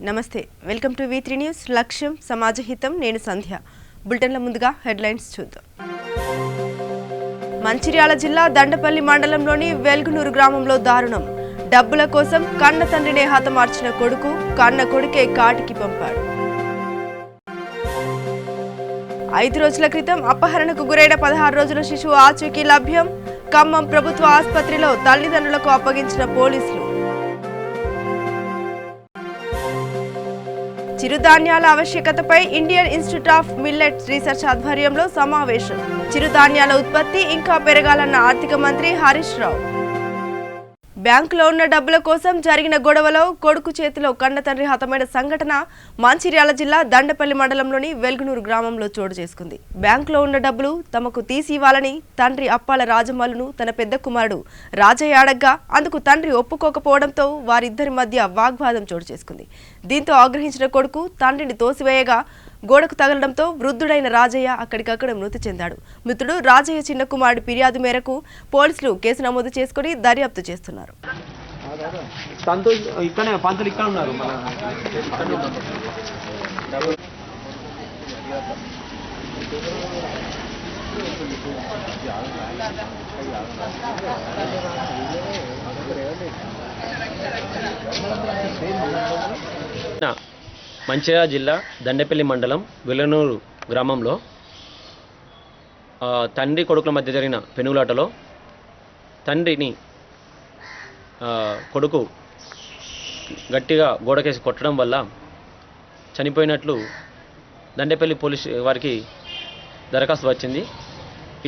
నమస్తే welcome to వి3 news లక్ష్యం సమాజహితం నేను సంధ్య బులెటిన్ల ముందుగా హెడ్లైన్స్ చూద్దాం మంచిర్యాల జిల్లా దండపల్లి మండలంలోని వెల్గునూరు గ్రామంలో దారుణం డబ్బుల కోసం కన్న తండ్రినే హతమార్చిన కొడుకు కన్న కొడుకే కాటికి పంపాడు 5 రోజుల క్రితం అపహరణకు గురైన 16 రోజుల శిశువు ఆచూకీ లభ్యం ఖమ్మం ప్రభుత్వ ఆసుపత్రిలో తల్లిదండ్రులకు అప్పగించిన పోలీసులు చిరుధాన్యాల ఆవశ్యకతపై Indian Institute of Millets Research ఆధ్వర్యంలో సమావేశం చిరుధాన్యాల ఉత్పత్తి ఇంకా పెరగాలన్న ఆర్థిక మంత్రి హరీష్ రావు బ్యాంకులో ఉన్న డబ్బుల కోసం జరిగిన గొడవలో కొడుకు చేతిలో కన్న తండ్రి హతమైన సంఘటన మంచిర్యాల జిల్లా దండపల్లి మండలంలోని వెల్గునూరు గ్రామంలో చోటు చేసుకుంది బ్యాంకులో ఉన్న డబ్బులు తమకు తీసి ఇవ్వాలని తండ్రి అప్పాల రాజమల్లును తన పెద్ద కుమారుడు రాజయ్య అడగ్గా అందుకు తండ్రి ఒప్పుకోకపోవడంతో వారిద్దరి మధ్య వాగ్వాదం చోటు చేసుకుంది దీంతో ఆగ్రహించిన కొడుకు తండ్రిని తోసివేయగా గోడకు తగలడంతో వృద్ధుడైన రాజయ్య అక్కడికక్కడ మృతి చెందాడు మృతుడు రాజయ్య చిన్న కుమారుడి ఫిర్యాదు మేరకు పోలీసులు కేసు నమోదు చేసుకుని దర్యాప్తు చేస్తున్నారు మంచిర్యాల జిల్లా దండపల్లి మండలం వెల్లనూరు గ్రామంలో తండ్రి కొడుకుల మధ్య జరిగిన పెనుగులాటలో తండ్రిని కొడుకు గట్టిగా గోడకేసి కొట్టడం వల్ల చనిపోయినట్లు దండపల్లి పోలీస్ వారికి దరఖాస్తు వచ్చింది.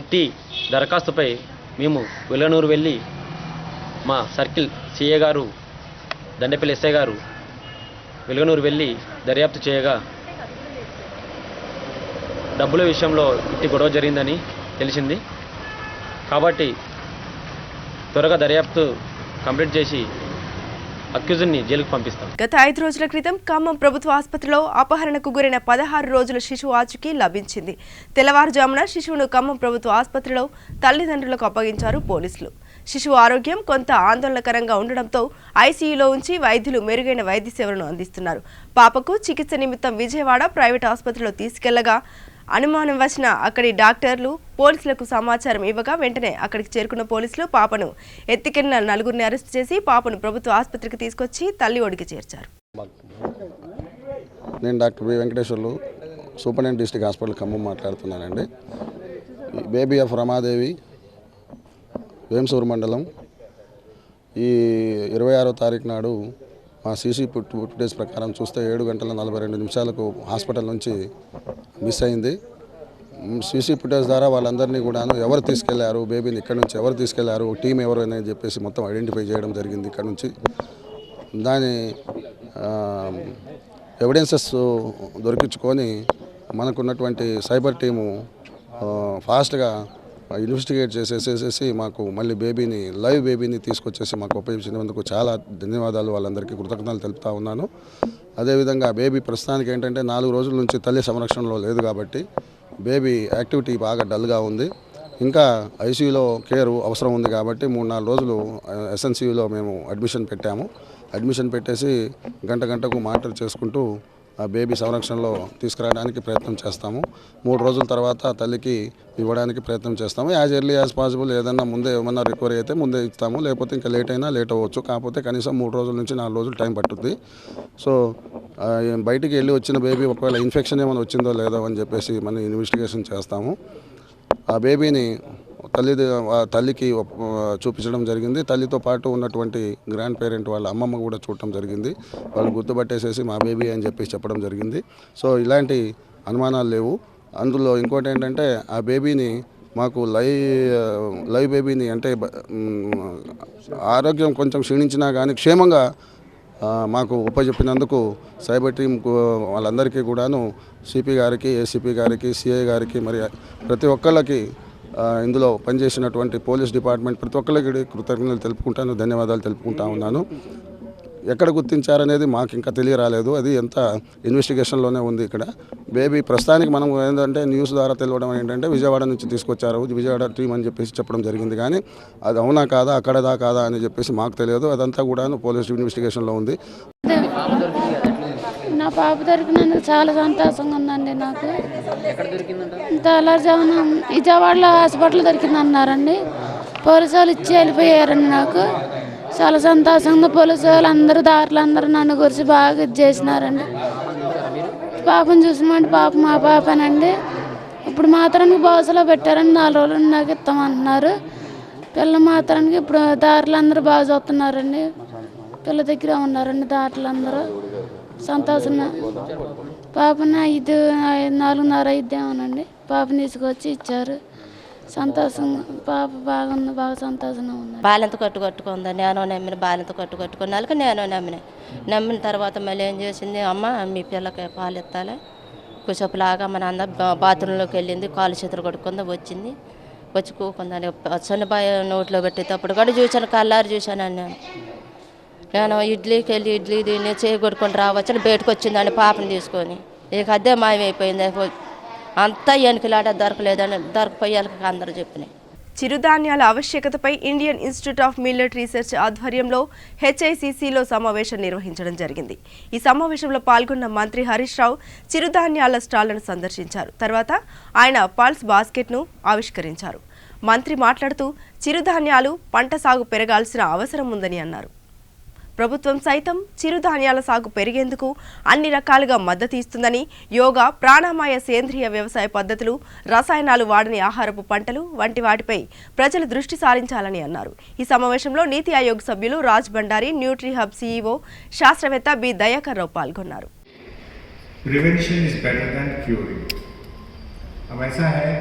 ఇట్టి దరఖాస్తుపై మేము వెల్లనూరు వెళ్ళి మా సర్కిల్ సిఏ గారు దండపల్లి ఎస్ఐ గారు వెలుగనూరు వెళ్ళి దర్యాప్తు చేయగా డబ్బుల విషయంలో ఇట్టి గొడవ జరిగిందని తెలిసింది. కాబట్టి త్వరగా దర్యాప్తు కంప్లీట్ చేసి అక్యూజ్ని జైలుకు పంపిస్తాం. గత 5 రోజుల క్రితం ఖమ్మం ప్రభుత్వ ఆసుపత్రిలో అపహరణకు గురైన 16 రోజుల శిశువు ఆచూకీ లభించింది. తెల్లవారుజామున శిశువును ఖమ్మం ప్రభుత్వ ఆసుపత్రిలో తల్లిదండ్రులకు అప్పగించారు పోలీసులు. శిశువు ఆరోగ్యం కొంత ఆందోళనకరంగా ఉండడంతో ఐసీయూలో ఉంచి వైద్యులు మెరుగైన వైద్య సేవలను అందిస్తున్నారు. పాపకు చికిత్స నిమిత్తం విజయవాడ ప్రైవేట్ ఆసుపత్రిలో తీసుకెళ్లగా అనుమానం వచ్చిన అక్కడి డాక్టర్లు పోలీసులకు సమాచారం ఇవ్వగా వెంటనే అక్కడికి చేరుకున్న పోలీసులు పాపను ఎత్తుకెళ్లిన 4గురిని అరెస్టు చేసి పాపను ప్రభుత్వ ఆసుపత్రికి తీసుకొచ్చి తల్లి ఒడికి చేర్చారు. నేను doctor B Venkateswarlu superintendent district hospital Khammam మాట్లాడుతున్నానండి. బేబీ ఆఫ్ రమాదేవి వేంసూరు మండలం ఈ 26వ తారీఖు నాడు మా సీసీ ఫుటేజ్ ప్రకారం చూస్తే 7 గంటల 42 నిమిషాలకు హాస్పిటల్ నుంచి మిస్ అయింది. సీసీ ఫుటేజ్ ద్వారా వాళ్ళందరినీ కూడాను ఎవరు తీసుకెళ్లారు, బేబీని ఇక్కడ నుంచి ఎవరు తీసుకెళ్లారు, టీం ఎవరు అని చెప్పేసి మొత్తం ఐడెంటిఫై చేయడం జరిగింది. ఇక్కడ నుంచి దాని ఎవిడెన్సెస్ దొరికించుకొని మనకున్నటువంటి సైబర్ టీము ఫాస్ట్గా ఇన్వెస్టిగేట్ చేసేసేసి మాకు మళ్ళీ లైవ్ బేబీని తీసుకొచ్చేసి మాకు ఉపయోగించినందుకు చాలా ధన్యవాదాలు, వాళ్ళందరికీ కృతజ్ఞతలు తెలుపుతా ఉన్నాను. అదేవిధంగా బేబీ ప్రస్తుతానికి ఏంటంటే 4 రోజుల నుంచి తల్లి సంరక్షణలో లేదు కాబట్టి బేబీ యాక్టివిటీ బాగా డల్గా ఉంది. ఇంకా ఐసీయూలో కేర్ అవసరం ఉంది కాబట్టి 3-4 రోజులు ఎస్ఎన్సీయూలో మేము అడ్మిషన్ పెట్టాము. అడ్మిషన్ పెట్టేసి గంటకు మానిటర్ చేసుకుంటూ ఆ బేబీ సంరక్షణలో తీసుకురావడానికి ప్రయత్నం చేస్తాము. 3 రోజుల తర్వాత తల్లికి ఇవ్వడానికి ప్రయత్నం చేస్తాము. యాజ్ ఎర్లీ యాజ్ పాసిబుల్ ఏదన్నా ముందే ఏమన్నా రికవరీ అయితే ముందే ఇస్తాము, లేకపోతే ఇంకా లేట్ అవ్వచ్చు. కాకపోతే కనీసం 3 రోజుల నుంచి 4 రోజులు టైం పట్టుద్ది. సో బయటికి వెళ్ళి వచ్చిన బేబీ ఒకవేళ ఇన్ఫెక్షన్ ఏమైనా వచ్చిందో లేదో అని చెప్పేసి మనం ఇన్వెస్టిగేషన్ చేస్తాము. ఆ బేబీని తల్లికి చూపించడం జరిగింది. తల్లితో పాటు ఉన్నటువంటి గ్రాండ్ పేరెంట్ వాళ్ళ అమ్మమ్మ కూడా చూడటం జరిగింది. వాళ్ళు గుర్తుపట్టేసేసి మా బేబీ అని చెప్పేసి చెప్పడం జరిగింది. సో ఇలాంటి అనుమానాలు లేవు. అందులో ఇంకోటి ఏంటంటే ఆ బేబీని మాకు లైవ్ బేబీని అంటే ఆరోగ్యం కొంచెం క్షీణించినా కానీ క్షేమంగా మాకు ఉపజెప్పినందుకు సైబర్ టీం వాళ్ళందరికీ కూడాను సిపి గారికి, ఏసీపీ గారికి, సిఐ గారికి, మరి ప్రతి ఒక్కళ్ళకి ఇందులో పనిచేసినటువంటి పోలీస్ డిపార్ట్మెంట్ ప్రతి ఒక్కరికి కృతజ్ఞతలు తెలుపుకుంటాను, ధన్యవాదాలు తెలుపుకుంటా ఉన్నాను. ఎక్కడ గుర్తించారనేది మాకు ఇంకా తెలియరాలేదు, అది ఎంత ఇన్వెస్టిగేషన్లోనే ఉంది. ఇక్కడ బేబీ ప్రస్తుతానికి మనం ఏంటంటే న్యూస్ ద్వారా తెలియడం ఏంటంటే విజయవాడ నుంచి తీసుకొచ్చారు, విజయవాడ టీం అని చెప్పేసి చెప్పడం జరిగింది. కానీ అది అవునా కాదా, అక్కడదా కాదా అని చెప్పేసి మాకు తెలియదు. అదంతా కూడా పోలీస్ ఇన్వెస్టిగేషన్లో ఉంది. నా పాప దొరికినందుకు చాలా సంతోషంగా ఉందండి నాకు. ఎక్కడ దొరికిందంట? తెల్లవారుజామున విజయవాడలో హాస్పిటల్ దొరికిందన్నారండి. పోలీసు వాళ్ళు ఇచ్చి వెళ్ళిపోయారండి. నాకు చాలా సంతోషంగా పోలీసు వాళ్ళు అందరూ దారులు అందరూ నన్ను గురించి బాగా ఇది చేసినారండి. పాపను చూసినామంటే పాప మా పాపనండి. ఇప్పుడు మాత్రానికి బాసులో పెట్టారండి. 4 రోజులు నాకు ఇస్తామంటున్నారు. పిల్ల మాత్రానికి ఇప్పుడు దారులు అందరూ బాగా చూస్తున్నారండి. పిల్ల దగ్గర ఉన్నారండి దారులందరూ. సంతోషంగా పాపన 4:30 ఇద్దామనండి. పాపని తీసుకొచ్చి ఇచ్చారు. సంతోషంగా పాప బాగుంది, బాగా సంతోషంగా ఉంది. బాలంత కట్టుకుందా నేను నమ్మిన బాలంత కట్టుకున్నాక నేను నమ్మిన తర్వాత మళ్ళీ ఏం చేసింది, అమ్మ మీ పిల్లకి పాలు ఎత్తాలి కుసేపులాగా మన అందరూ బాత్రూంలోకి వెళ్ళింది. కాలు చేతులు కట్టుకుందా, వచ్చింది. వచ్చి కూకుందని సొన్నబాయ నోట్లో పెట్టేటప్పుడు కూడా చూశాను, కళ్ళారు చూశాను. నేను ఇడ్లీకి వెళ్ళి ఇడ్లీ తిని చేయగొట్టుకొని రావచ్చని బయటకు వచ్చిందని పాపని తీసుకొని ఇక అదే మాయమైపోయింది. అంతా ఎన్నికలాడ దొరకలేదని దొరకపోయాలకి అందరూ చెప్పినాయి. చిరుధాన్యాల ఆవశ్యకతపై Indian Institute of Millet Research ఆధ్వర్యంలో హెచ్ఐసిసిలో సమావేశం నిర్వహించడం జరిగింది. ఈ సమావేశంలో పాల్గొన్న మంత్రి హరీష్ రావు చిరుధాన్యాల స్టాళ్లను సందర్శించారు. తర్వాత ఆయన పల్స్ బాస్కెట్ను ఆవిష్కరించారు. మంత్రి మాట్లాడుతూ చిరుధాన్యాలు పంట సాగు పెరగాల్సిన అవసరం ఉందని అన్నారు. ప్రభుత్వం సైతం చిరుధాన్యాల సాగు పెరిగేందుకు అన్ని రకాలుగా మద్దతు ఇస్తుందని, యోగా, ప్రాణాయామ, సేంద్రియ వ్యవసాయ పద్ధతులు, రసాయనాలు వాడని ఆహారపు పంటలు వంటి వాటిపై ప్రజలు దృష్టి సారించాలని అన్నారు. ఈ సమావేశంలో నీతి ఆయోగ్ సభ్యులు Raj Bandari, Nutri hub CEO శాస్త్రవేత్త బి దయాకర్ రావు పాల్గొన్నారు. Prevention is better than curing. अब ऐसा है,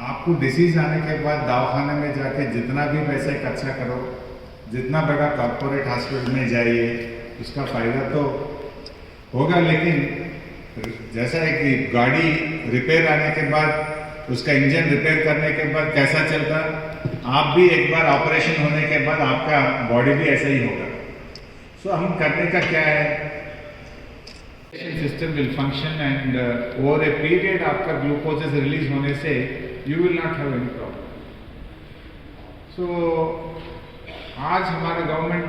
आपको डिसीज आने के बाद दवाखाने में जाके जितना भी पैसे खर्चा करो, जितना बड़ा कॉर्पोरेट हॉस्पिटल में जाइए, उसका फ़ायदा तो होगा, लेकिन जैसा है कि गाड़ी रिपेयर आने के बाद उसका इंजन रिपेयर करने के बाद कैसा चलता, आप भी एक बार ऑपरेशन होने के बाद आपका बॉडी भी ऐसा ही होगा। सो हम करने का क्या है, system will function and over a period आपका ग्लूकोजेस रिलीज होने से you will not have any problem. So आज हमारा government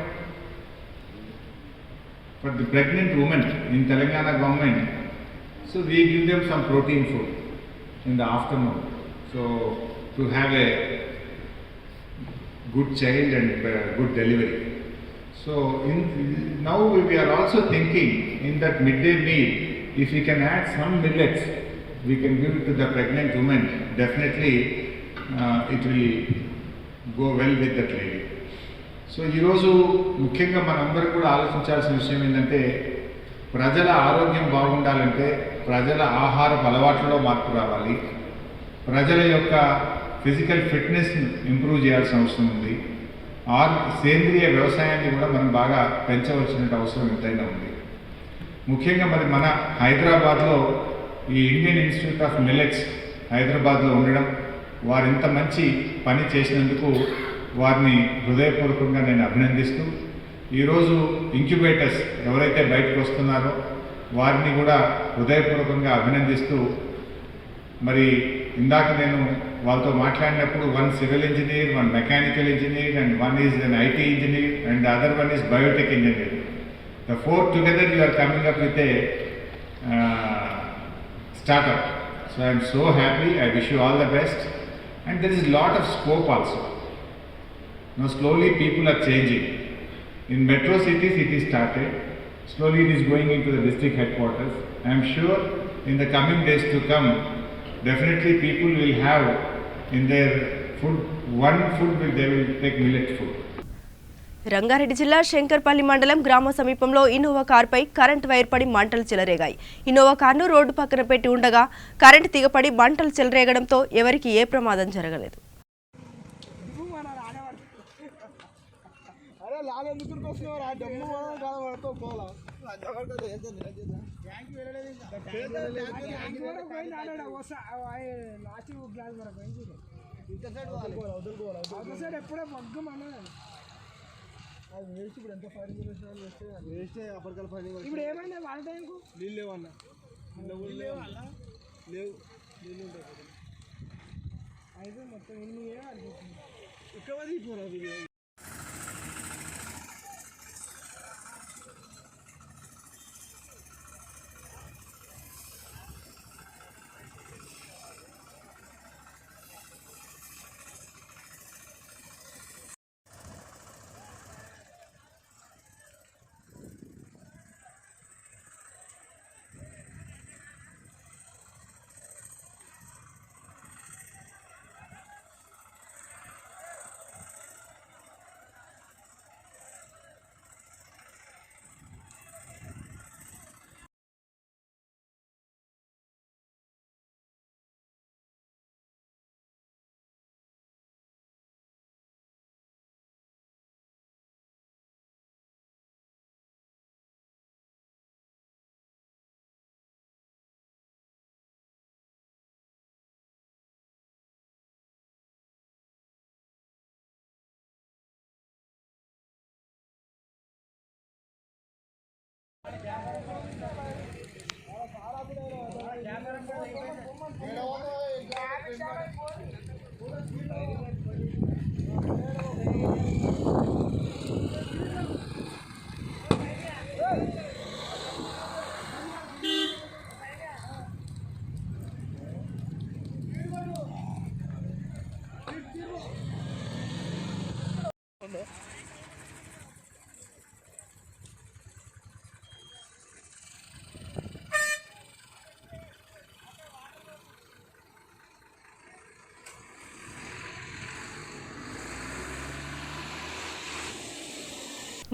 for the pregnant women in Telangana government, so we give them some protein food in the afternoon, so to have a good child and good delivery. So now we are also thinking in that midday meal, if we can add some millets, we can give it to the pregnant woman, definitely it will go well with that lady. So ఈరోజు ముఖ్యంగా మనందరూ కూడా ఆలోచించాల్సిన విషయం ఏంటంటే, ప్రజల ఆరోగ్యం బాగుండాలంటే ప్రజల ఆహార అలవాట్లలో మార్పు రావాలి, ప్రజల యొక్క ఫిజికల్ ఫిట్నెస్ ఇంప్రూవ్ చేయాల్సిన అవసరం ఉంది, సేంద్రియ వ్యవసాయాన్ని కూడా మనం బాగా పెంచవలసిన అవసరం ఎంతైనా ఉంది. ముఖ్యంగా మరి మన హైదరాబాద్లో ఈ ఇండియన్ ఇన్స్టిట్యూట్ ఆఫ్ మిల్లెట్స్ హైదరాబాద్లో ఉండడం, వారు ఇంత మంచి పని చేసినందుకు వారిని హృదయపూర్వకంగా నేను అభినందిస్తూ, ఈరోజు ఇంక్యుబేటర్స్ ఎవరైతే బయటకు వస్తున్నారో వారిని కూడా హృదయపూర్వకంగా అభినందిస్తూ, మరి ఇందాక నేను వాళ్ళతో మాట్లాడినప్పుడు 1 civil engineer, 1 mechanical engineer and 1 is an IT engineer and the other 1 is biotech engineer. The 4 together you are coming up with a startup. So I am so happy. I wish you all the best. And there is a lot of scope also. Now slowly people are changing. In metro cities it is started. Slowly it is going into the district headquarters. I am sure in the coming days to come, definitely people will have in their food, one food they will take millet food. Rangareddy జిల్లా శంకర్పల్లి మండలం గ్రామ సమీపంలో Innova కారుపై current wire పడి మంటలు చెలరేగాయి. Innova కారును road పక్కన పెట్టి ఉండగా కరెంట్ తీగపడి మంటలు చెలరేగడంతో ఎవరికి ఏ ప్రమాదం జరగలేదు. ఇప్పుడు ఎంత ఫైరింగ్ వేస్ట్ అప్పటికల్ ఫైరింగ్ ఇప్పుడు ఏమైనా వాళ్ళ టైంకు నీళ్ళు లేవన్నా లేవు నీళ్ళు ఉంటాయి అయితే మొత్తం ఎన్ని ఇక్కడ తీసుకోరా.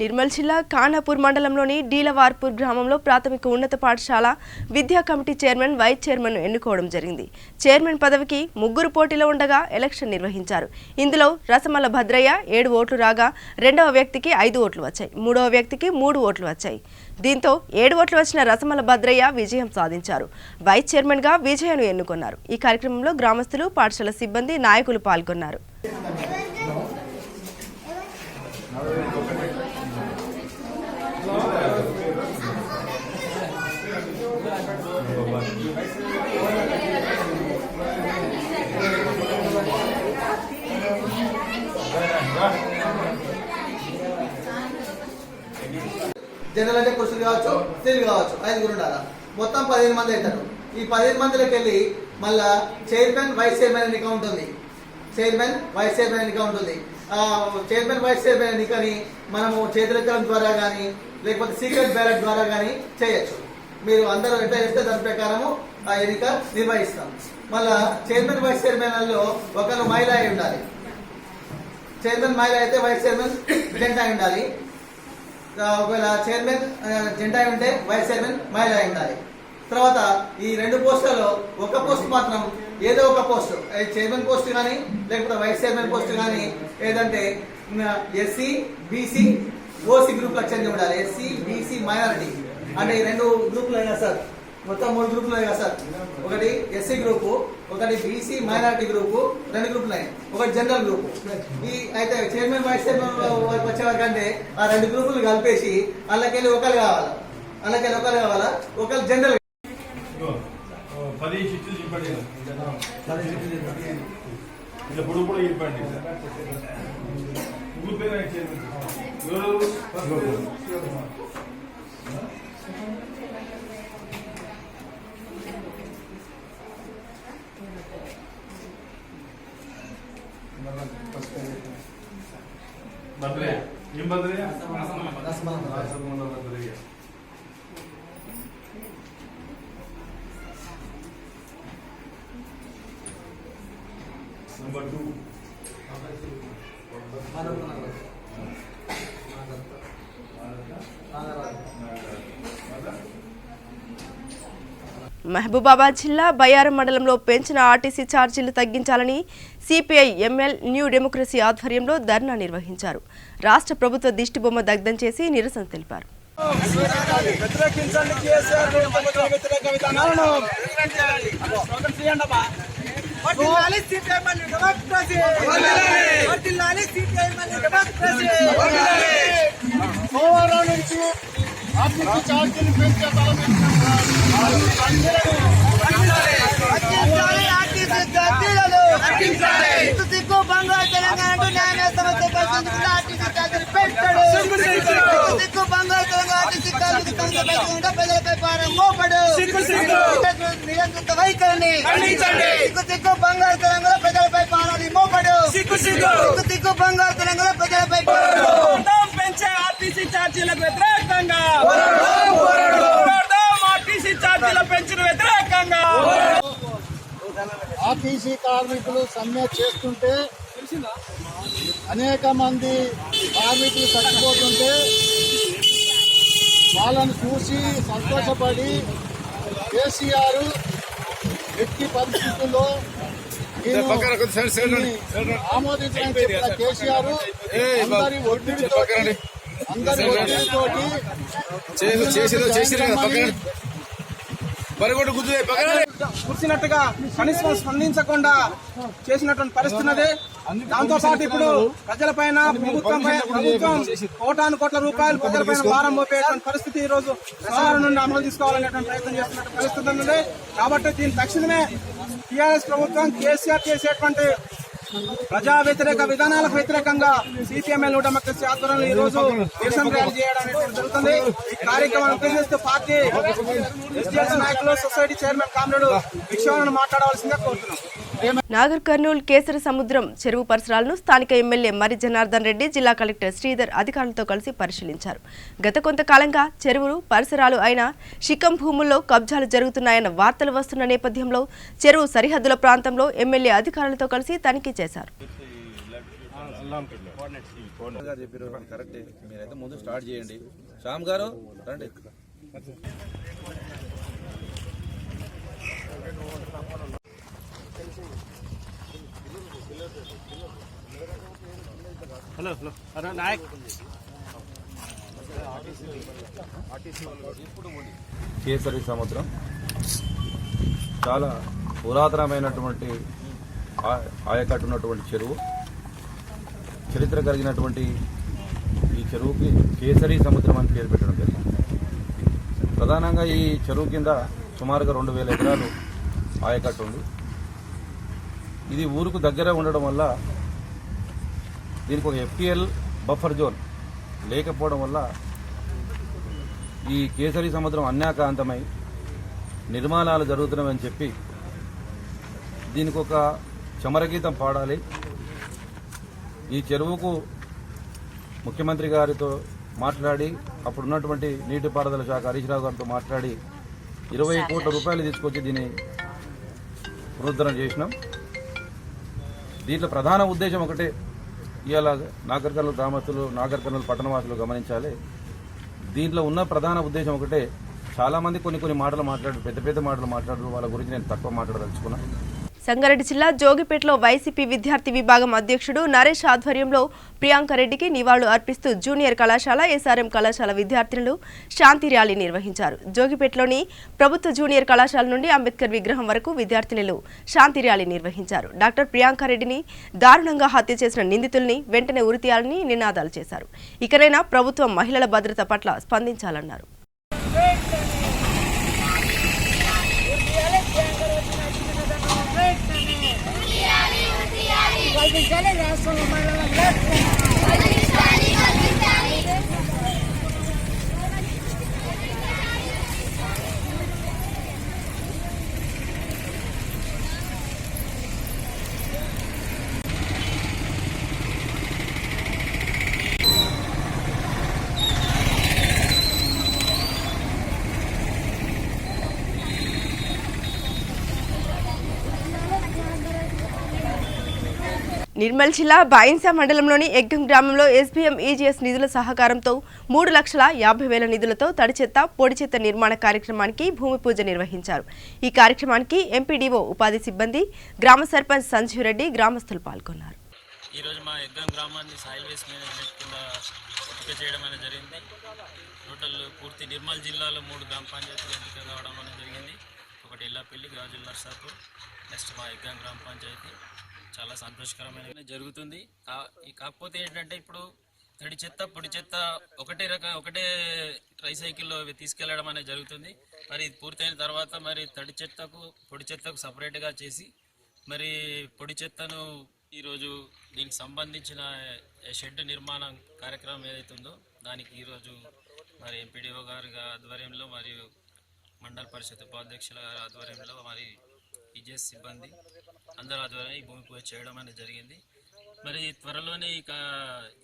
నిర్మల్ జిల్లా ఖానాపూర్ మండలంలోని డీలవార్పూర్ గ్రామంలో ప్రాథమిక ఉన్నత పాఠశాల విద్యా కమిటీ చైర్మన్ వైస్ చైర్మన్ ఎన్నుకోవడం జరిగింది. చైర్మన్ పదవికి 3 పోటీలో ఉండగా ఎలక్షన్ నిర్వహించారు. ఇందులో రసమల భద్రయ్య 7 ఓట్లు రాగా రెండవ వ్యక్తికి 5 ఓట్లు వచ్చాయి. మూడవ వ్యక్తికి 3 ఓట్లు వచ్చాయి. దీంతో 7 ఓట్లు వచ్చిన రసమల భద్రయ్య విజయం సాధించారు. వైస్ చైర్మన్ గా విజయను ఎన్నుకున్నారు. ఈ కార్యక్రమంలో గ్రామస్తులు, పాఠశాల సిబ్బంది, నాయకులు పాల్గొన్నారు. జనరల్ అంటే పురుషులు కావచ్చు, స్త్రీలు కావచ్చు, 5 ఉండాలి. మొత్తం 15 మంది అవుతారు. ఈ 15 మందిలోకి వెళ్ళి మళ్ళా చైర్మన్ వైస్ చైర్మన్ ఎన్నిక ఉంటుంది. చైర్మన్ వైస్ చైర్మన్ ఎన్నిక ఉంటుంది. చైర్మన్ వైస్ చైర్మన్ ఎన్నికని మనము చేతులెత్తడం ద్వారా కానీ లేకపోతే సీక్రెట్ బ్యాలెట్ ద్వారా కానీ చేయొచ్చు. మీరు అందరూ ఎట్లా చేస్తే దాని ప్రకారము ఆ ఎన్నిక నిర్వహిస్తాం. మళ్ళా చైర్మన్ వైస్ చైర్మన్లో ఒకరు మహిళ అయి ఉండాలి. చైర్మన్ మహిళ అయితే వైస్ చైర్మన్ జెండా అయి ఉండాలి. ఒకవేళ చైర్మన్ జెండా ఉంటే వైస్ చైర్మన్ మహిళ అయి ఉండాలి. తర్వాత ఈ 2 పోస్టులలో ఒక పోస్ట్ మాత్రం ఏదో ఒక పోస్టు, చైర్మన్ పోస్ట్ కానీ లేకపోతే వైస్ చైర్మన్ పోస్ట్ కానీ ఏదంటే ఎస్సీ, బీసీ, ఓసీ గ్రూప్లకు చెంది ఉండాలి. ఎస్సీ, బీసీ, మైనారిటీ అంటే ఈ 2 గ్రూపులు అయినా సార్, మొత్తం 3 గ్రూపులు అయినా సార్. ఒకటి ఎస్సీ గ్రూపు, ఒకటి బీసీ మైనారిటీ గ్రూపు, 2 గ్రూపులు అయినాయి, ఒకటి జనరల్ గ్రూపు. ఈ అయితే చైర్మన్ వైస్ చైర్మన్ వచ్చేవారికి అంటే ఆ 2 గ్రూపులు కలిపేసి అందులోకెళ్ళి ఒకరు కావాలా, ఒకరు జనరల్. 10 చిట్లు చెప్పండి, ఇలా పొడుగు కూడా చెప్పండి. ముగ్గురు పేరు భద్రయ్య. ఏం భద్రయ్య? భద్రయ్య. Number 2. మహబూబాబాద్ జిల్లా బయ్యారం మండలంలో పెంచిన ఆర్టీసీ ఛార్జీలు తగ్గించాలని సిపిఐ ఎంఎల్ న్యూ డెమోక్రసీ ఆధ్వర్యంలో ధర్నా నిర్వహించారు. రాష్ట్ర ప్రభుత్వ దిష్టిబొమ్మ దగ్ధం చేసి నిరసన తెలిపారు. నియంత్రిత వైఖరిని సిగ్గు బంగారు తెలంగాణ ప్రజలపై పారాలి మోపడు సిగ్గు బంగారు తెలంగాణ ప్రజలపై పెంచే ఆర్టీసీ ఛార్జీలకు వ్యతిరేకంగా ఆర్టీసీ ఛార్జీల పెంచిన వ్యతిరేకంగా ఆర్టీసీ కార్మికులు సమ్మె చేస్తుంటే అనేక మంది కార్మికులు చచ్చిపోతుంటే వాళ్ళను చూసి సంతోషపడి కేసీఆర్ ఎట్టి పరిస్థితుల్లో ఆమోదించని చెప్పిన కేసీఆర్ అందరి ఒత్తిడితోటి కూర్చున్నట్టుగా కనీసం స్పందించకుండా చేసినటువంటి పరిస్థితి. దాంతో పాటు ఇప్పుడు ప్రజలపైన ప్రభుత్వం కోటాను కోట్ల రూపాయలు ప్రజలపైన భారం మోపేటువంటి పరిస్థితి ఈ రోజు సోమవారం నుండి అమలు తీసుకోవాలనేటువంటి ప్రయత్నం చేస్తున్న పరిస్థితి ఉంది. కాబట్టి దీని తక్షణమే టీఆర్ఎస్ ప్రభుత్వం కేసీఆర్ చేసేటువంటి ప్రజా వ్యతిరేక విధానాలకు వ్యతిరేకంగా సిపిఎంఎల్ న్యూ డెమోక్రసీ ఆధ్వర్యంలో ఈ రోజు నిరసన ర్యాలీ చేయడం జరుగుతుంది. ఈ కార్యక్రమాన్ని ఉద్దేశిస్తూ పార్టీ ఎస్టీఎస్ నాయకులు, సొసైటీ చైర్మన్ కామ్రేడ్ విషయాలను మాట్లాడవలసిందిగా కోరుతున్నాం. నాగర్ కర్నూల్ కేసర సముద్రం చెరువు పరిసరాలను స్థానిక ఎమ్మెల్యే మరి జనార్దన్ రెడ్డి, జిల్లా కలెక్టర్ శ్రీధర్ అధికారులతో కలిసి పరిశీలించారు. గత కొంతకాలంగా చెరువులు పరిసరాలు అయిన శిఖం భూముల్లో కబ్జాలు జరుగుతున్నాయన్న వార్తలు వస్తున్న నేపథ్యంలో చెరువు సరిహద్దుల ప్రాంతంలో ఎమ్మెల్యే అధికారులతో కలిసి తనిఖీ చేశారు. చెప్పారు కరెక్టే. మీరైతే ముందు స్టార్ట్ చేయండి. శ్యామ్ గారు రండి. కేసరి సముద్రం చాలా పురాతనమైనటువంటి ఆయకట్టున్నటువంటి చెరువు. చరిత్ర కలిగినటువంటి ఈ చెరువుకి కేసరి సముద్రం అని పేరు పెట్టడం జరిగింది. ప్రధానంగా ఈ చెరువు కింద సుమారుగా 2000 ఎకరాలు ఆయకట్టు ఉంది. ఇది ఊరుకు దగ్గర ఉండడం వల్ల దీనికి ఒక FTL బఫర్ జోన్ లేకపోవడం వల్ల ఈ కేసరి సముద్రం అన్యాకాంతమై నిర్మాణాలు జరుగుతున్నాయని చెప్పి దీనికి ఒక చమరగీతం పాడాలి. ఈ చెరువుకు ముఖ్యమంత్రి గారితో మాట్లాడి అప్పుడున్నటువంటి నీటిపారుదల శాఖ హరీష్ రావు గారితో మాట్లాడి 20 కోట్ల రూపాయలు తీసుకొచ్చి దీన్ని పునరుద్ధరణ చేసినాం. దీంట్లో ప్రధాన ఉద్దేశం ఒకటే, ఇవాళ నాగర్ కర్నూలు గ్రామస్తులు, నాగర్ కర్నూలు పట్టణవాసులు గమనించాలి. దీంట్లో ఉన్న ప్రధాన ఉద్దేశం ఒకటే, చాలామంది కొన్ని మాటలు మాట్లాడారు, పెద్ద మాటలు మాట్లాడారు. వాళ్ళ గురించి నేను తక్కువ మాట్లాడదలుచుకున్నాను. సంగారెడ్డి జిల్లా జోగిపేటలో వైసీపీ విద్యార్థి విభాగం అధ్యక్షుడు నరేష్ ఆధ్వర్యంలో ప్రియాంక రెడ్డికి నివాళులు అర్పిస్తూ జూనియర్ కళాశాల, SRM కళాశాల విద్యార్థులు శాంతి ర్యాలీ నిర్వహించారు. జోగిపేటలోని ప్రభుత్వ జూనియర్ కళాశాల నుండి అంబేద్కర్ విగ్రహం వరకు విద్యార్థినులు శాంతి ర్యాలీ నిర్వహించారు. డాక్టర్ ప్రియాంక రెడ్డిని దారుణంగా హత్య చేసిన నిందితుల్ని వెంటనే ఉరితీయాలని నినాదాలు చేశారు. ఇకనైనా ప్రభుత్వం మహిళల భద్రత పట్ల స్పందించాలన్నారు. నిర్మల్ జిల్లా బాయిన్సా మండలంలోని ఎగ్గం గ్రామంలో SBM EGS నిధుల సహకారంతో 3,50,000 నిధులతో తడి చెత్త, పొడి చెత్త నిర్మాణ కార్యక్రమానికి భూమి పూజ నిర్వహించారు. ఈ కార్యక్రమానికి ఎంపీడీఓ, ఉపాధి సిబ్బంది, గ్రామ సర్పంచ్ సంజీవ్ రెడ్డి, గ్రామస్తులు పాల్గొన్నారు. ఈరోజు మా ఎగ్గం గ్రామాన్ని సాయిల్ వేస్ట్ మేనేజ్మెంట్ కింద ఎంపిక చేయడం అనేది జరిగింది. టోటల్ పూర్తి నిర్మల్ జిల్లాలో 3 గ్రామ పంచాయతీలు ఎంపిక కావడం అనేది జరిగింది. ఒకటి ఎల్లాపల్లి, గాజుల్ నర్సాపూర్, నెక్స్ట్ మా ఎగ్గం గ్రామ పంచాయతీ. చాలా సంతోషకరమైన జరుగుతుంది. కాకపోతే ఏంటంటే ఇప్పుడు తడి చెత్త, పొడి చెత్త ఒకటే ట్రైసైకిల్లో తీసుకెళ్లడం అనేది జరుగుతుంది. మరి ఇది పూర్తయిన తర్వాత మరి తడి చెత్తకు, పొడి చెత్తకు సపరేట్గా చేసి మరి పొడి చెత్తను ఈరోజు దీనికి సంబంధించిన షెడ్ నిర్మాణం కార్యక్రమం ఏదైతే ఉందో దానికి ఈరోజు మరి ఎంపీడీఓ గారి ఆధ్వర్యంలో మరియు మండల పరిషత్ ఉపాధ్యక్షుల గారి ఆధ్వర్యంలో మరి EGS సిబ్బంది అందరూ ఆధ్వర్యంలో ఈ భూమి పూజ చేయడం అనేది జరిగింది. మరి త్వరలోనే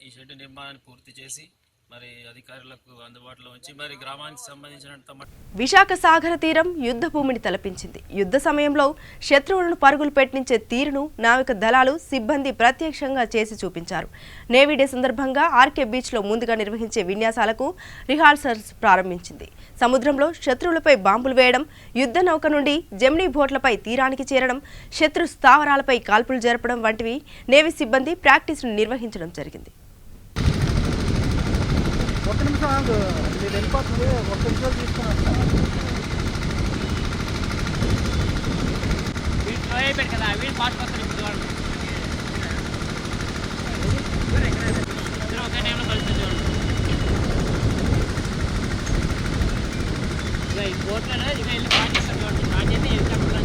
ఈ షెడ్ నిర్మాణాన్ని పూర్తి చేసి మరి అధికారులకు అందుబాటులో ఉంచి మరి గ్రామానికి సంబంధించినంత విశాఖ సాగర తీరం యుద్ధ భూమిని తలపించింది. యుద్ధ సమయంలో శత్రువులను పరుగులు పెట్టించే తీరును నావిక దళాలు సిబ్బంది ప్రత్యక్షంగా చేసి చూపించారు. నేవీ డే సందర్భంగా ఆర్కే బీచ్లో ముందుగా నిర్వహించే విన్యాసాలకు రిహార్సల్స్ ప్రారంభించింది. సముద్రంలో శత్రువులపై బాంబులు వేయడం, యుద్ధ నౌక నుండి జెమినీ బోట్లపై తీరానికి చేరడం, శత్రు స్థావరాలపై కాల్పులు జరపడం వంటివి నేవీ సిబ్బంది ప్రాక్టీస్ను నిర్వహించడం జరిగింది. ఒక్క నిమిషం ఆగు, మీరు వెళ్ళిపోతుంది. ఒక్క నిమిషం తీసుకున్నాను. కదా వీళ్ళు పాస్ వస్తారు. ఇప్పుడు వాళ్ళు ఒకే టైంలో కలుస్తుంది. ఇక ఈ బోట్లలో ఇక వెళ్ళి పాస్ చేస్తారు. చూడండి, పాస్ చేసి హెలికాప్టర్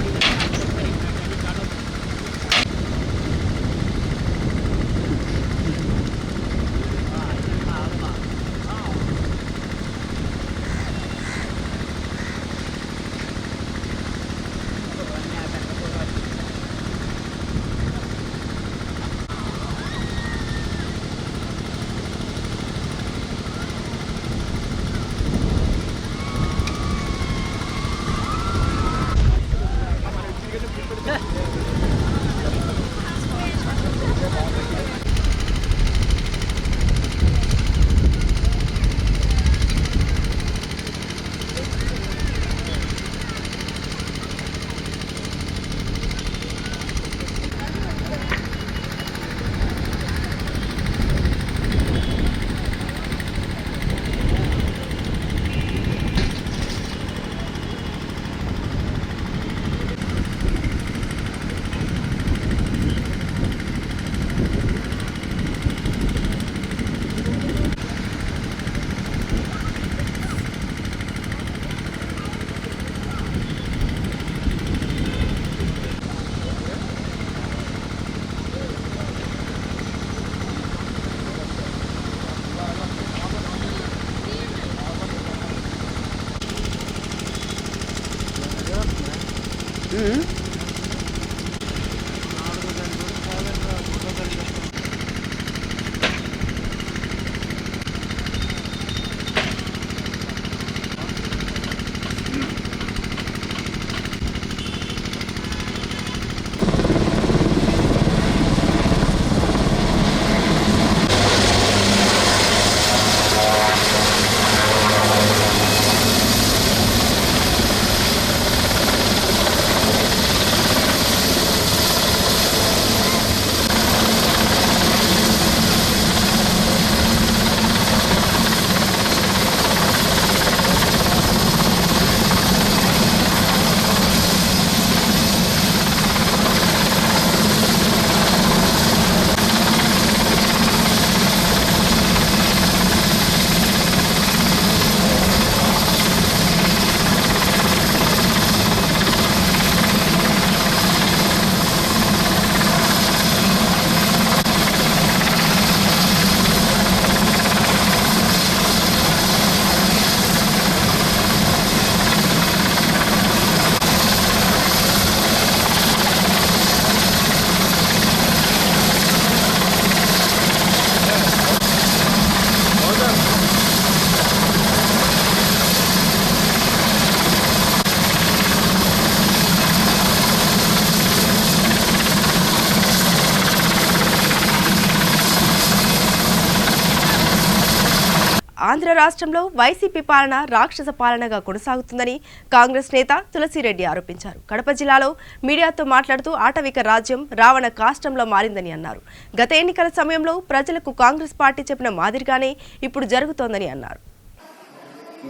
ఆంధ్ర రాష్ట్రంలో వైసీపీ పాలన రాక్షస పాలనగా కొనసాగుతుందని కాంగ్రెస్ నేత తులసిరెడ్డి ఆరోపించారు. కడప జిల్లాలో మీడియాతో మాట్లాడుతూ ఆటవిక రాజ్యం రావణ కాష్టంలో మారిందని అన్నారు. గత ఎన్నికల సమయంలో ప్రజలకు కాంగ్రెస్ పార్టీ చెప్పిన మాదిరిగానే ఇప్పుడు జరుగుతోందని అన్నారు.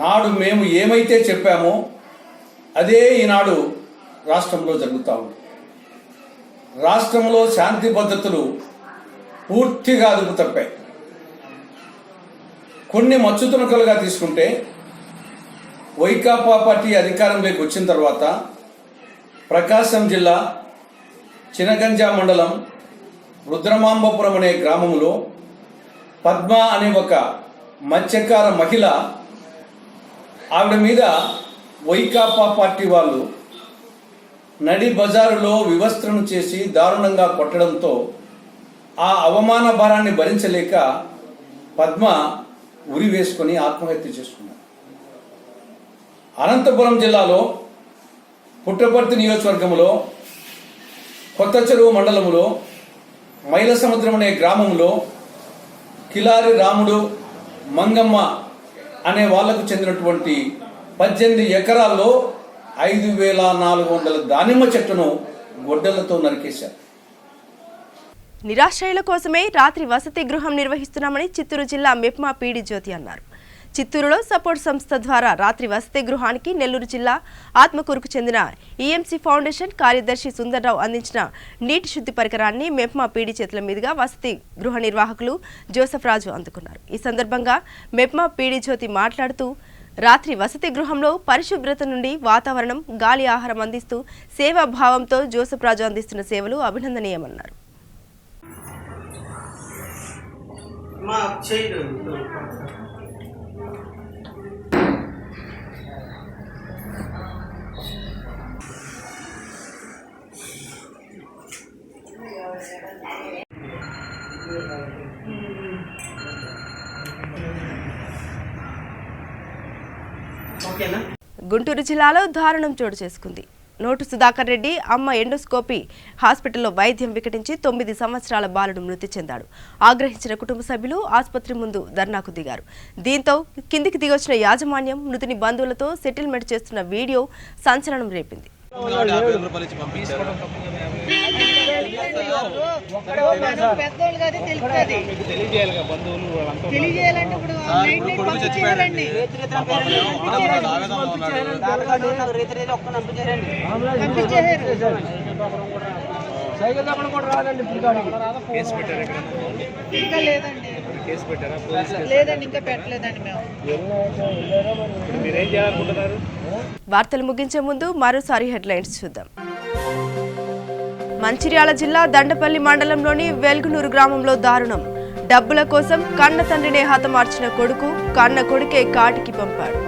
నాడు మేము ఏమైతే చెప్పామో అదే ఈనాడు రాష్ట్రంలో జరుగుతూ ఉంది. రాష్ట్రంలో శాంతి భద్రతలు పూర్తిగా అదుపు తప్పాయి. కొన్ని మచ్చుతునకలుగా తీసుకుంటే వైకాపా పార్టీ అధికారంలోకి వచ్చిన తర్వాత ప్రకాశం జిల్లా చినగంజా మండలం రుద్రమాంబపురం అనే గ్రామంలో పద్మ అనే ఒక మత్స్యకార మహిళ, ఆవిడ మీద వైకాపా పార్టీ వాళ్ళు నడి బజారులో వివస్త్రను చేసి దారుణంగా కొట్టడంతో ఆ అవమాన భారాన్ని భరించలేక పద్మ ఉరి వేసుకొని ఆత్మహత్య చేసుకున్నారు. అనంతపురం జిల్లాలో పుట్టపర్తి నియోజకవర్గంలో కొత్త చెరువు మండలంలో మైలసముద్రం అనే గ్రామంలో కిలారి రాముడు, మంగమ్మ అనే వాళ్లకు చెందినటువంటి 18 ఎకరాల్లో 5,400 దానిమ్మ చెట్టును గొడ్డలతో నరికేశారు. నిరాశ్రయుల కోసమే రాత్రి వసతి గృహం నిర్వహిస్తున్నామని చిత్తూరు జిల్లా మెప్మా పీడి జ్యోతి అన్నారు. చిత్తూరులో సపోర్ట్ సంస్థ ద్వారా రాత్రి వసతి గృహానికి నెల్లూరు జిల్లా ఆత్మకూరుకు చెందిన ఈఎంసీ ఫౌండేషన్ కార్యదర్శి సుందర్రావు అందించిన నీటి శుద్ధి పరికరాన్ని మెప్మా పీడి చేతుల మీదుగా వసతి గృహ నిర్వాహకులు జోసెఫ్ రాజు అందుకున్నారు. ఈ సందర్భంగా మెప్మా పీడి జ్యోతి మాట్లాడుతూ రాత్రి వసతి గృహంలో పరిశుభ్రత నుండి వాతావరణం, గాలి, ఆహారం అందిస్తూ సేవాభావంతో జోసెఫ్ రాజు అందిస్తున్న సేవలు అభినందనీయమన్నారు. గుంటూరు జిల్లాలో దారుణం చోటు చేసుకుంది. నోటు సుధాకర్ రెడ్డి అమ్మ ఎండోస్కోపీ హాస్పిటల్లో వైద్యం వికటించి 9 సంవత్సరాల బాలుడు మృతి చెందాడు. ఆగ్రహించిన కుటుంబ సభ్యులు ఆసుపత్రి ముందు ధర్నాకు దిగారు. దీంతో కిందికి దిగొచ్చిన యాజమాన్యం మృతుని బంధువులతో సెటిల్మెంట్ చేస్తున్న వీడియో సంచలనం రేపింది. వార్తలు ముగించే ముందు మరోసారి హెడ్లైన్స్ చూద్దాం. మంచిర్యాల జిల్లా దండపల్లి మండలంలోని వెల్గునూరు గ్రామంలో దారుణం. డబ్బుల కోసం కన్న తండ్రినే హతమార్చిన కొడుకు, కన్న కొడుకే కాటికి పంపాడు.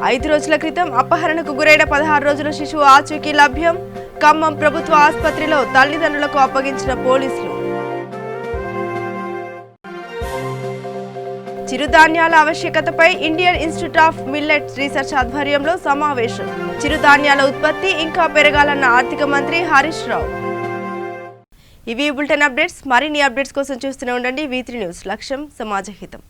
5 రోజుల క్రితం అపహరణకు గురైన 16 రోజుల శిశువు ఆచూకీ లభ్యం. ఖమ్మం ప్రభుత్వ ఆసుపత్రిలో తల్లిదండ్రులకు అప్పగించిన పోలీసులు. చిరుధాన్యాల ఆవశ్యకతపై Indian Institute of Millets Research ఆధ్వర్యంలో సమావేశం. చిరుధాన్యాల ఉత్పత్తి ఇంకా పెరగాలన్న ఆర్థిక మంత్రి హరీష్ రావు. ఇవి బులెటిన్ అప్డేట్స్. మరిన్ని అప్డేట్స్ కోసం చూస్తూనే ఉండండి V3 న్యూస్. లక్ష్యం సమాజహితం.